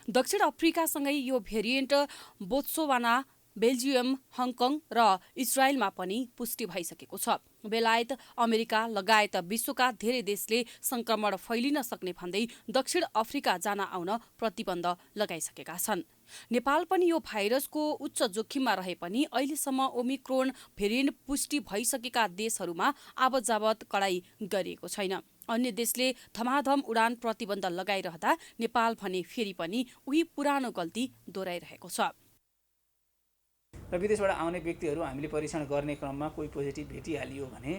दक्षिण अफ्रिकासँगै यो भेरिएन्ट बोत्सवाना, बेल्जियम, हङकङ र इजरायलमा पनि पुष्टि भइसकेको छ। बेलायत, अमेरिका लगायत विश्वका धेरै देशले संक्रमण फैलिन सक्ने भन्दै दक्षिण अफ्रिका जान आउन प्रतिबन्ध लगाइसकेका छन्। नेपाल पनि यो भाइरसको उच्च जोखिममा रहे पनि अहिलेसम्म ओमिक्रोन भेरिएन्ट पुष्टि भइसकेका देशहरूमा आवतजावत कडाई गरिएको छैन। अन्य देशले धमाधम उडान प्रतिबन्ध लगाइरहँदा नेपाल भने फेरि पनि उही पुरानो गल्ती दोहोऱ्याइरहेको छ। र विदेशबाट आउने व्यक्तिहरू हामीले परीक्षण गर्ने क्रममा कोही पोजिटिभ भेटिहालियो भने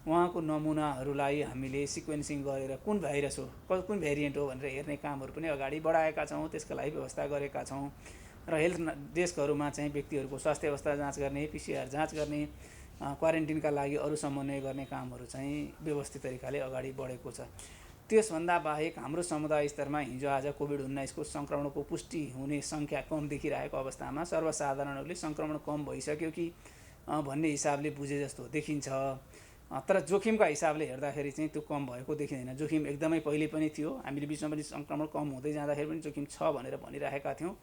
उहाँको नमुनाहरूलाई हामीले सिक्वेन्सिङ गरेर कुन भाइरस हो, कुन भेरिएन्ट हो भनेर हेर्ने कामहरू पनि अगाडि बढाएका छौँ। त्यसका लागि व्यवस्था गरेका छौँ र हेल्थ डेस्कहरूमा चाहिँ व्यक्तिहरूको स्वास्थ्य अवस्था जाँच गर्ने, PCR जाँच गर्ने, क्वारेन्टिनका लागि अरू समन्वय गर्ने कामहरू चाहिँ व्यवस्थित तरिकाले अगाडि बढेको छ। त्यसभन्दा बाहेक हाम्रो समुदाय स्तरमा हिजो आज कोभिड-19 को सङ्क्रमणको पुष्टि हुने सङ्ख्या कम देखिरहेको अवस्थामा सर्वसाधारणहरूले सङ्क्रमण कम भइसक्यो कि भन्ने हिसाबले बुझे जस्तो देखिन्छ। तर जोखिमका हिसाबले हेर्दाखेरि चाहिँ त्यो कम भएको देखिँदैन। जोखिम एकदमै पहिले पनि थियो, हामीले बिचमा पनि सङ्क्रमण कम हुँदै जाँदाखेरि पनि जोखिम छ भनेर भनिरहेका थियौँ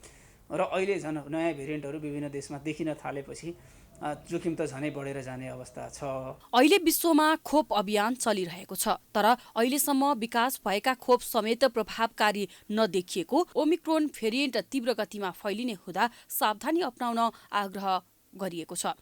र अहिले झन् नयाँ भेरिएन्टहरू विभिन्न देशमा देखिन थालेपछि जोखिम त झनै बढेर जाने अवस्था छ। अहिले विश्वमा खोप अभियान चलिरहेको छ, तर अहिलेसम्म विकास भएका खोप समेत प्रभावकारी नदेखिएको ओमिक्रोन भेरिएन्ट तीव्र गतिमा फैलिने हुँदा सावधानी अपनाउन आग्रह गरिएको छ।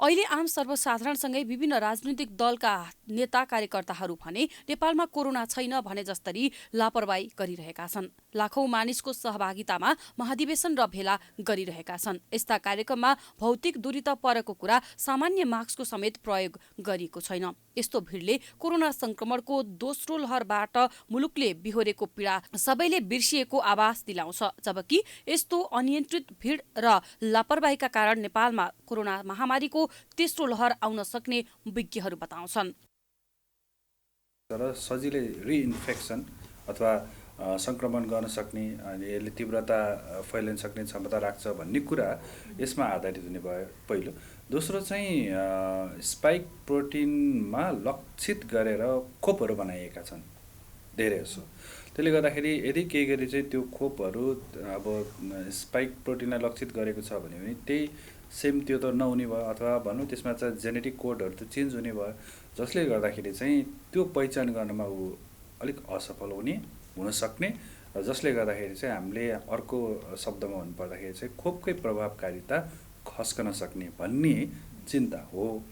अहिले आम सर्वसाधारणसँगै विभिन्न राजनीतिक दलका नेता कार्यकर्ताहरू भने नेपालमा कोरोना छैन भने जस्तरी लापरवाही गरिरहेका छन्। लाखौं मानिसको सहभागितामा महाधिवेशन र भेला गरिरहेका छन्। यस्ता कार्यक्रममा भौतिक दूरी त परको कुरा, सामान्य मास्कको समेत प्रयोग गरिएको छैन। यस्तो भिडले कोरोना संक्रमणको दोस्रो लहरबाट मुलुकले बिहोरेको पीडा सबैले बिर्सिएको आभास दिलाउँछ। जबकि यस्तो अनियन्त्रित भिड र लापरवाहीका कारण नेपालमा कोरोना महामारीको तेस्रो लहर आउन सक्ने विज्ञहरू बताउँछन्। तर सजिलै रिइन्फेक्सन अथवा संक्रमण गर्न सक्ने अनि यसले तीव्रता फैलिन सक्ने क्षमता राख्छ भन्ने कुरा यसमा आधारित हुने भयो पहिलो। दोस्रो चाहिँ स्पाइक प्रोटिनमा लक्षित गरेर खोपहरू बनाइएका छन् धेरै जसो। त्यसले गर्दाखेरि यदि केही गरी चाहिँ त्यो खोपहरू अब स्पाइक प्रोटिनलाई लक्षित गरेको छ भने त्यही सेम त्यो त नहुने भयो, अथवा भनौँ त्यसमा चाहिँ जेनेटिक कोडहरू त चेन्ज हुने भयो, जसले गर्दाखेरि चाहिँ त्यो पहिचान गर्नमा ऊ अलिक असफल हुन सक्ने, र जसले गर्दाखेरि चाहिँ हामीले अर्को शब्दमा भन्नुपर्दाखेरि चाहिँ खोपकै प्रभावकारिता खस्कन सक्ने भन्ने चिन्ता हो।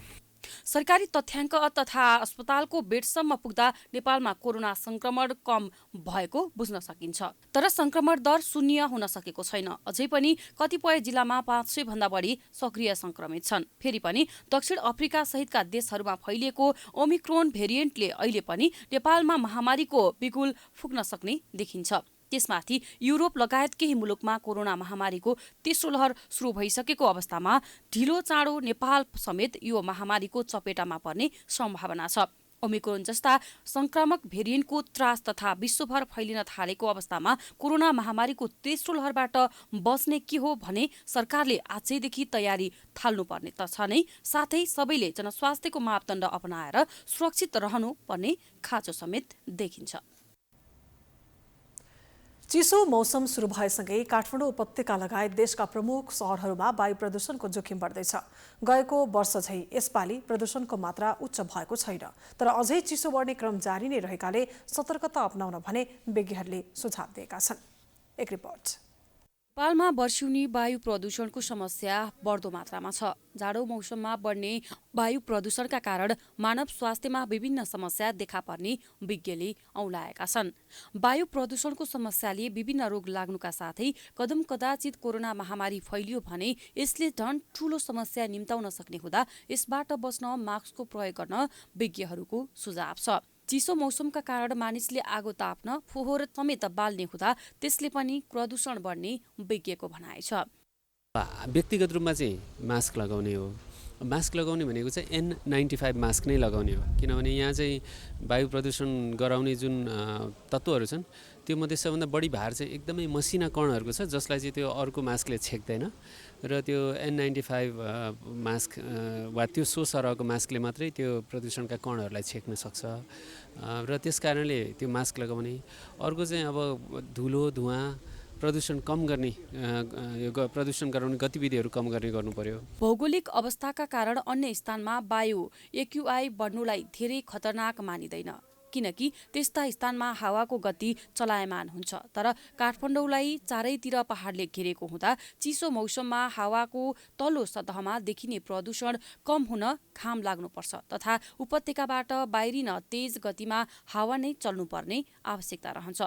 सरकारी तथ्याङ्क तथा अस्पतालको बेडसम्म पुग्दा नेपालमा कोरोना संक्रमण कम भएको बुझ्न सकिन्छ। तर संक्रमण दर शून्य हुन सकेको छैन। अझै पनि कतिपय जिल्लामा 500 भन्दा बढी सक्रिय संक्रमित छन्। फेरि पनि दक्षिण अफ्रिका सहितका देशहरूमा फैलिएको ओमिक्रोन भेरिएन्टले अहिले पनि नेपालमा महामारीको बिगुल फुक्न सक्ने देखिन्छ। त्यसमाथि युरोप लगायत केही मुलुकमा कोरोना महामारीको तेस्रो लहर सुरु भइसकेको अवस्थामा ढिलो चाँडो नेपाल समेत यो महामारीको चपेटामा पर्ने सम्भावना छ। ओमिक्रोन जस्ता संक्रामक भेरिएन्टको त्रास तथा विश्वभर फैलिन थालेको अवस्थामा कोरोना महामारीको तेस्रो लहरबाट बच्ने के हो भने सरकारले आजैदेखि तयारी थाल्नुपर्ने त छ नै, साथै सबैले जनस्वास्थ्यको मापदण्ड अपनाएर सुरक्षित रहनु पर्ने खाँचो समेत देखिन्छ। चिसो मौसम सुरु भएसँगै काठमाडौँ उपत्यका लगायत देशका प्रमुख सहरहरूमा वायु प्रदूषणको जोखिम बढ्दैछ। गएको वर्ष झै यसपालि प्रदूषणको मात्रा उच्च भएको छैन, तर अझै चिसो बढ्ने क्रम जारी नै रहेकाले सतर्कता अपनाउन भने विज्ञहरूले सुझाव दिएका छन्। एक रिपोर्ट। नेपालमा वर्षौनी वायु प्रदूषणको समस्या बढ्दो मात्रामा छ। जाडो मौसममा बढ्ने वायु प्रदूषणका कारण मानव स्वास्थ्यमा विभिन्न समस्या देखा पर्ने विज्ञले औँलाएका छन्। वायु प्रदूषणको समस्याले विभिन्न रोग लाग्नुका साथै कदम कदाचित कोरोना महामारी फैलियो भने यसले झन् ठूलो समस्या निम्ताउन सक्ने हुँदा यसबाट बच्न मास्कको प्रयोग गर्न विज्ञहरूको सुझाव छ। चिसो मौसमका कारण मानिसले आगो ताप्न, फोहोर समेत बाल्ने हुँदा त्यसले पनि प्रदूषण बढ्ने विज्ञको भनाइ छ। व्यक्तिगत रूपमा चाहिँ मास्क लगाउने हो। मास्क लगाउने भनेको चाहिँ N95 मास्क नै लगाउने हो, किनभने यहाँ चाहिँ वायु प्रदूषण गराउने जुन तत्त्वहरू छन् त्यो मध्ये सबभन्दा बढी भार चाहिँ एकदमै मसिना कणहरूको छ, जसलाई चाहिँ त्यो अर्को मास्कले छेक्दैन, र त्यो N95 मास्क वा त्यो सरहको मास्कले मात्रै त्यो प्रदूषणका कणहरूलाई छेक्न सक्छ, र त्यस कारणले त्यो मास्क लगाउने। अर्को चाहिँ अब धुलो धुवाँ प्रदूषण कम गर्ने, प्रदूषण गराउने गतिविधिहरू कम गर्ने गर्नु पर्यो। भौगोलिक अवस्थाका कारण अन्य स्थानमा वायु AQI बढ्नुलाई धेरै खतरनाक मानिँदैन, किनकि त्यस्ता स्थानमा हावाको गति चलायमान हुन्छ। तर काठमाडौँलाई चारैतिर पहाडले घेरेको हुँदा चिसो मौसममा हावाको तल्लो सतहमा देखिने प्रदूषण कम हुन घाम लाग्नुपर्छ तथा उपत्यकाबाट बाहिरिन तेज गतिमा हावा नै चल्नुपर्ने आवश्यकता रहन्छ।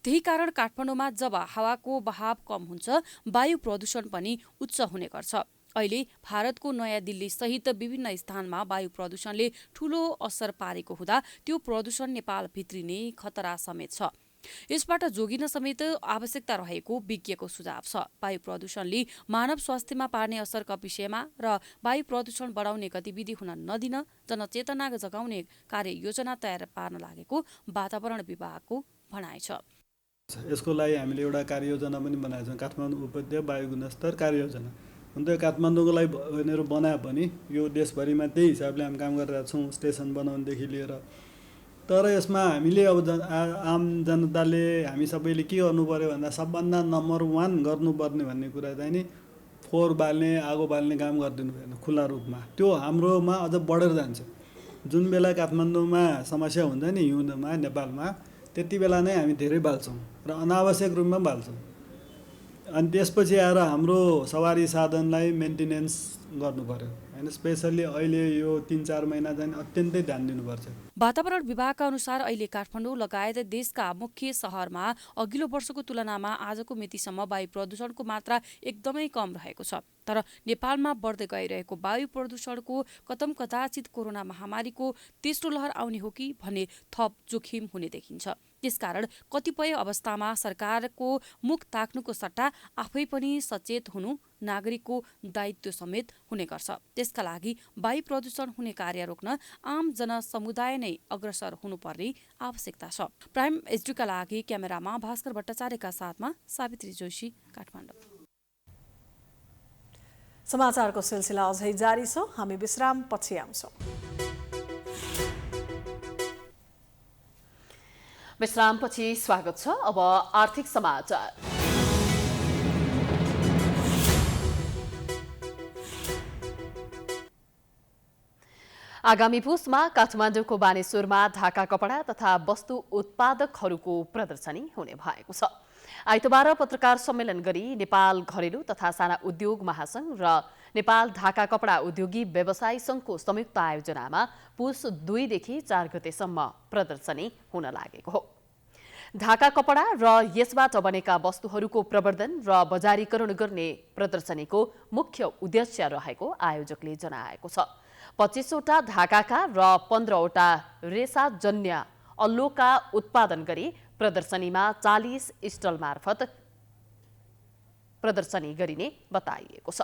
त्यही कारण काठमाडौँमा जब हावाको बहाव कम हुन्छ वायु प्रदूषण पनि उच्च हुने गर्छ। अहिले भारतको नयाँ दिल्ली सहित विभिन्न स्थानमा वायु प्रदूषणले ठूलो असर पारेको हुँदा त्यो प्रदूषण नेपाल भित्रिने खतरा समेत छ। यसबाट जोगिन समेत आवश्यकता रहेको विज्ञको सुझाव छ। वायु प्रदूषणले मानव स्वास्थ्यमा पार्ने असरका विषयमा र वायु प्रदूषण बढाउने गतिविधि हुन नदिन जनचेतना जगाउने कार्ययोजना तयार पार्न लागेको वातावरण विभागको भनाइ छ। यसको लागि हामीले एउटा कार्ययोजना पनि बनाएका छौँ, काठमाडौँ उपत्यका वायु गुणस्तर कार्ययोजना। हुन त काठमाडौँको लागि भनेर बनाए पनि यो देशभरिमा त्यही हिसाबले हामी काम गरिरहेका छौँ, स्टेसन बनाउनुदेखि लिएर। तर यसमा हामीले अब आम जनताले हामी सबैले के गर्नु पर्यो भन्दा सबभन्दा नम्बर 1 गर्नुपर्ने भन्ने कुरा चाहिँ नि फोहोर बाल्ने, आगो बाल्ने काम गरिदिनु भएन खुला रूपमा। त्यो हाम्रोमा अझ बढेर जान्छ। जुन बेला काठमाडौँमा समस्या हुन्छ नि हिउँदमा नेपालमा, त्यति बेला नै हामी धेरै बाल्छौँ र अनावश्यक रूपमा बाल्छौँ। अनि त्यसपछि आएर हाम्रो सवारी साधनलाई मेन्टेनेन्स गर्नु पर्यो हैन। स्पेसल्ली अहिले यो 3-4 महिना चाहिँ अत्यन्तै ध्यान दिनुपर्छ। वातावरण विभागका अनुसार अहिले काठमाडौँ लगायत देशका मुख्य सहरमा अघिल्लो वर्षको तुलनामा आजको मितिसम्म वायु प्रदूषणको मात्रा एकदमै कम रहेको छ। तर नेपालमा बढ्दै गइरहेको वायु प्रदूषणको कतम कदाचित कोरोना महामारीको तेस्रो लहर आउने हो कि भन्ने थप जोखिम हुने देखिन्छ। त्यसकारण कतिपय अवस्थामा सरकारको मुख ताक्नुको सट्टा आफै पनि सचेत हुनु नागरिकको दायित्व समेत हुने गर्छ। त्यसका लागि वायु प्रदूषण हुने कार्य रोक्न आम जनसमुदाय नै अग्रसर हुनुपर्ने आवश्यकता छ। प्राइम एचडीका लागि क्यामेरामा भास्कर भट्टाचार्यका साथमा सावित्री जोशी, काठमाडौँ। समाचारको सिलसिला अझै जारी छ, हामी विश्राम पछि आउँछौँ। विश्रामपछि स्वागत छ। अब आर्थिक समाचार। आगामी पुसमा काठमाडौँको बानेश्वरमा ढाका कपडा तथा वस्तु उत्पादकहरूको प्रदर्शनी हुने भएको छ। आइतबार पत्रकार सम्मेलन गरी नेपाल घरेलु तथा साना उद्योग महासंघ र नेपाल ढाका कपडा उद्योगी व्यवसायी संघको संयुक्त आयोजनामा पुस 2 देखि 4 गतेसम्म प्रदर्शनी हुन लागेको हो। ढाका कपडा र यसबाट बनेका वस्तुहरूको प्रवर्धन र बजारीकरण गर्ने प्रदर्शनीको मुख्य उद्देश्य रहेको आयोजकले जनाएको छ। 25 वटा ढाकाका र 15 वटा रेसाजन्य अल्लोका उत्पादन गरी प्रदर्शनीमा 40 स्टल मार्फत प्रदर्शनी गरिने बताइएको छ।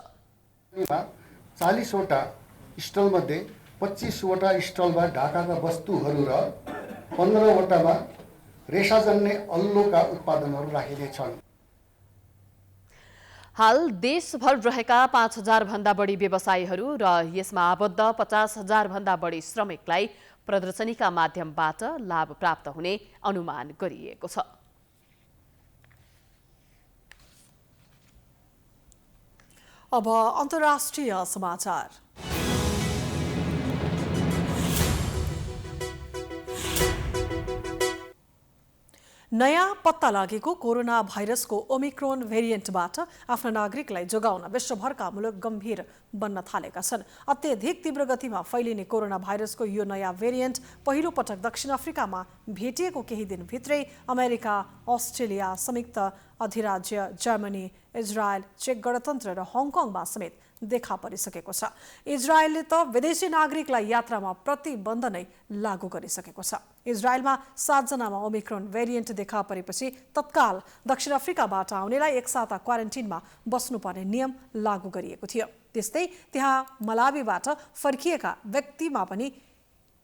40 वटा स्टल मध्ये 25 वटा स्टलमा ढाकाका वस्तुहरू र 15 वटामा रेसाजन्य अल्लोका उत्पादनहरू राखिनेछन्। हाल देशभर रहेका 5000 भन्दा बढी व्यवसायीहरू र यसमा आबद्ध 50,000 भन्दा बढी श्रमिकलाई प्रदर्शनीका माध्यमबाट लाभ प्राप्त हुने अनुमान गरिएको छ। अब अन्तर्राष्ट्रिय समाचार। नयाँ पत्ता लागेको कोरोना भाइरसको ओमिक्रोन भेरिएन्टबाट आफ्ना नागरिकलाई जोगाउन विश्वभरका मुलुक गम्भीर बन्न थालेका छन्। अत्यधिक तीव्र गतिमा फैलिने कोरोना भाइरसको यो नयाँ भेरिएन्ट पहिलो पटक दक्षिण अफ्रिकामा भेटिएको केही दिनभित्रै अमेरिका, अस्ट्रेलिया, संयुक्त अधिराज्य, जर्मनी, इजरायल, चेक गणतन्त्र र हङकङमा समेत देखा परिसकेको छ। इजरायलले त विदेशी नागरिकलाई यात्रामा प्रतिबन्ध नै लागू गरिसकेको छ। इजरायलमा 7 जनामा ओमिक्रोन भेरिएन्ट देखा परेपछि तत्काल दक्षिण अफ्रिकाबाट आउनेलाई 1 साता क्वारेन्टिनमा बस्नुपर्ने नियम लागू गरिएको थियो। त्यस्तै त्यहाँ मलावीबाट फर्किएका व्यक्तिमा पनि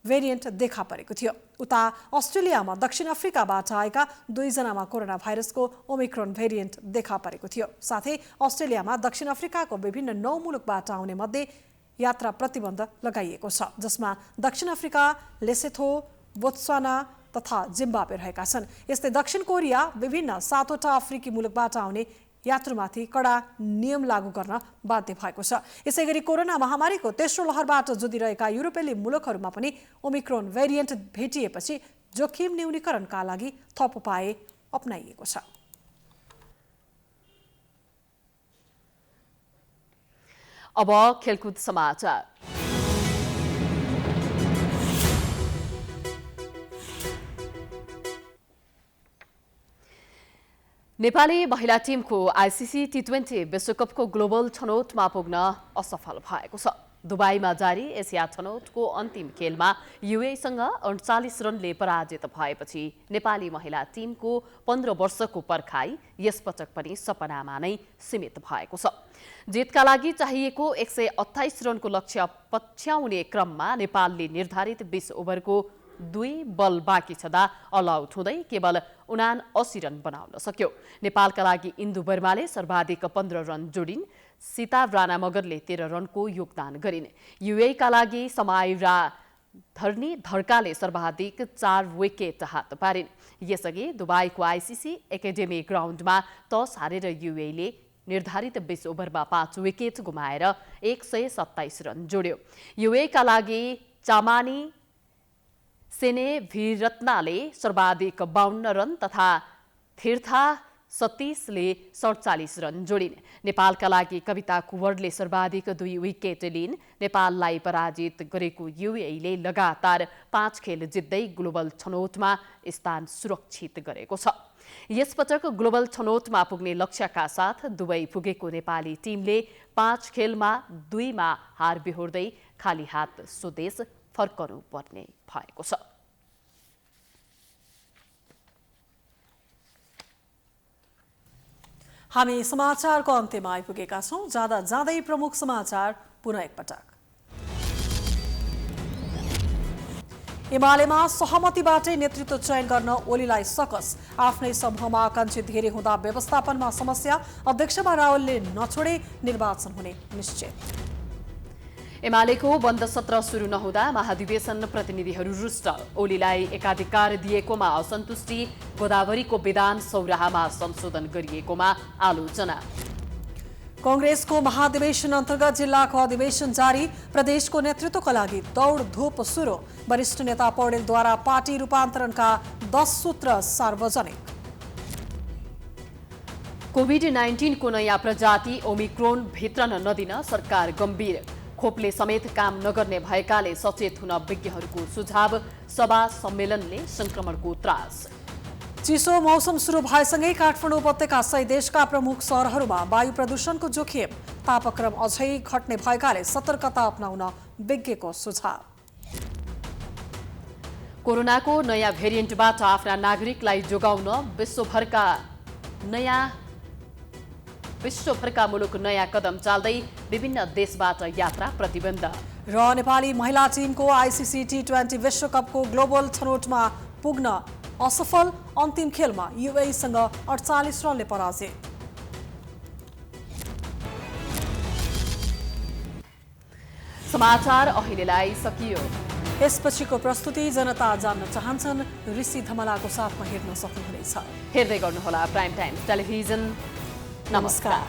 भेरिएन्ट देखा परेको थियो। उता अस्ट्रेलियामा दक्षिण अफ्रिकाबाट आएका 2 जनामा कोरोना भाइरसको ओमिक्रोन भेरिएन्ट देखा परेको थियो। साथै अस्ट्रेलियामा दक्षिण अफ्रिकाको विभिन्न 9 मुलुकबाट आउने मध्ये यात्रा प्रतिबन्ध लगाइएको छ, जसमा दक्षिण अफ्रिका, लेसेथो, बोत्सवाना तथा जिम्बाब्वे रहेका छन्। यस्तै दक्षिण कोरिया विभिन्न 7 वटा अफ्रिकी मुलुकबाट आउने यात्रुमाथि कडा नियम लागू गर्न बाध्य भएको छ। यसैगरी कोरोना महामारीको तेस्रो लहरबाट जुधिरहेका युरोपेली मुलुकहरूमा पनि ओमिक्रोन भेरिएन्ट भेटिएपछि जोखिम न्यूनीकरणका लागि थप उपाय अपनाइएको छ। अब खेलकुद समाचार। नेपाली महिला टिमको आइसिसी टी20 विश्वकपको ग्लोबल छनौटमा पुग्न असफल भएको छ। दुबईमा जारी एसिया छनौटको अन्तिम खेलमा युएईसँग 38 रनले पराजित भएपछि नेपाली महिला टिमको 15 वर्षको पर्खाइ यसपटक पनि सपनामा नै सीमित भएको छ। जितका लागि चाहिएको 128 रनको लक्ष्य पछ्याउने क्रममा नेपालले निर्धारित 20 ओभरको 2 बल बाँकी छँदा अल आउट हुँदै केवल 79 रन बनाउन सक्यो। नेपालका लागि इन्दु वर्माले सर्वाधिक 15 रन जोडिन्। सीता राणा मगरले 13 रनको योगदान गरिन्। युएईका लागि समाइरा धर्नी धड्काले सर्वाधिक 4 विकेट हात पारिन्। यसअघि दुबईको आइसिसी एकाडेमी ग्राउन्डमा टस हारेर युएईले निर्धारित 20 ओभरमा 5 विकेट गुमाएर 127 रन जोड्यो। युएईका लागि चामानी सेने भिरत्नाले सर्वाधिक 52 रन तथा थिर्था सतीशले 47 रन जोडिन्। नेपालका लागि कविता कुँवरले सर्वाधिक 2 विकेट लिइन्। नेपाललाई पराजित गरेको युएईले लगातार 5 खेल जित्दै ग्लोबल छनौटमा स्थान सुरक्षित गरेको छ। यसपटक ग्लोबल छनौटमा पुग्ने लक्ष्यका साथ दुबई पुगेको नेपाली टिमले 5 खेलमा 2 मा हार बेहोर्दै खाली हात स्वदेश फर्कनु पर्ने भएको छ। हामी समाचारको अन्त्यमा आइपुगेका छौं। जाँदा जाँदै प्रमुख समाचार पुनः एकपटक। एमालेमा सहमतिबाटै नेतृत्व चयन गर्न ओलीलाई सकस। आफ्नै समूहमा आकांक्षी धेरै हुँदा व्यवस्थापनमा समस्या। अध्यक्षमा रावलले नछोडे निर्वाचन हुने निश्चित। एमालेको बन्द सत्र सुरु नहुँदा महाधिवेशन प्रतिनिधिहरू रुष्ट। ओलीलाई एकाधिकार दिएकोमा असन्तुष्टि। गोदावरीको विधान सौराहामा संशोधन गरिएकोमा आलोचना। कांग्रेसको महाधिवेशन अन्तर्गत जिल्लाको अधिवेशन जारी। प्रदेशको नेतृत्वका लागि दौडधुप सुरु। वरिष्ठ नेता पौडेलद्वारा पार्टी रूपान्तरणका 10 सूत्र सार्वजनिक। कोभिड-19 को नयाँ प्रजाति ओमिक्रोन भित्रन नदिन सरकार गम्भीर। खोपले समेत काम नगर्ने भएकाले सचेत हुन विज्ञहरूको सुझाव। सभा सम्मेलनले संक्रमणको त्रास। चिसो मौसम सुरु भएसँगै काठमाडौँ उपत्यका सहित देशका प्रमुख शहरहरूमा वायु प्रदूषणको जोखिम। तापक्रम अझै घट्ने भएकाले सतर्कता अपनाउन विज्ञको सुझाव। कोरोनाको नयाँ भेरिएन्टबाट आफ्ना नागरिकलाई जोगाउन विश्वभरका मुलुक नयाँ कदम चाल्दै विभिन्न देशबाट यात्रा प्रतिबन्ध। र नेपाली महिला टिमको आइसिसी T20 विश्वकपको ग्लोबल छनौटमा पुग्न असफल। अन्तिम खेलमा युएईसँग 48 रनले पराजित। समाचार अहिलेलाई सकियो। यसपछिको प्रस्तुति जनता जान्न चाहन्छन् ऋषि धमलाको साथमा हेर्न सक्नुहुनेछ। हेर्दै गर्नुहोला प्राइम टाइम टेलिभिजन। नमस्कार।